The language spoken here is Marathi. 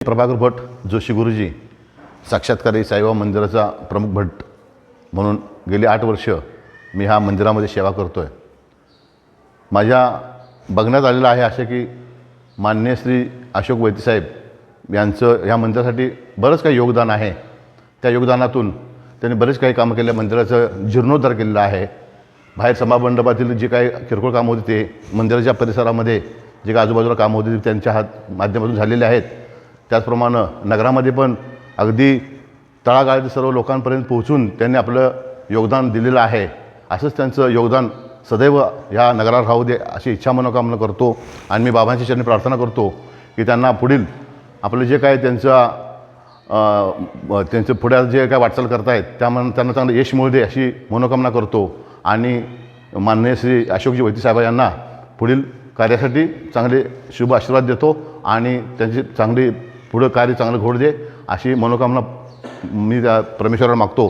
प्रभाकर भट जोशी गुरुजी साक्षात्कारी साईबाबा मंदिराचा प्रमुख भट म्हणून गेली 8 वर्ष मी ह्या मंदिरामध्ये सेवा करतो आहे। माझ्या बघण्यात आलेलं आहे असे की माननीय श्री अशोक वैद्यसाहेब यांचं ह्या मंदिरासाठी बरंच काही योगदान आहे। त्या योगदानातून त्यांनी बरेच काही कामं केले, मंदिराचं जीर्णोद्धार केलेला आहे। बाहेर सभामंडपातील जे काही किरकोळ कामं होती ते मंदिराच्या परिसरामध्ये जे काही आजूबाजूला कामं होती ते त्यांच्या माध्यमातून झालेले आहेत। त्याचप्रमाणे नगरामध्ये पण अगदी तळागाळातील सर्व लोकांपर्यंत पोहोचून त्यांनी आपलं योगदान दिलेलं आहे। असंच त्यांचं योगदान सदैव ह्या नगरात राहू दे अशी इच्छा मनोकामना करतो आणि मी बाबांच्या चरणी प्रार्थना करतो की त्यांना पुढील आपलं जे काय त्यांचं पुढे जे काय वाटचाल करतायत त्यांना चांगलं यश मिळू दे अशी मनोकामना करतो आणि माननीय श्री अशोकजी वैद्यसाहेब यांना पुढील कार्यासाठी चांगले शुभ आशीर्वाद देतो आणि त्यांची चांगली पुढं कार्य चांगलं घडू दे अशी मनोकामना मी त्या परमेश्वराला मागतो।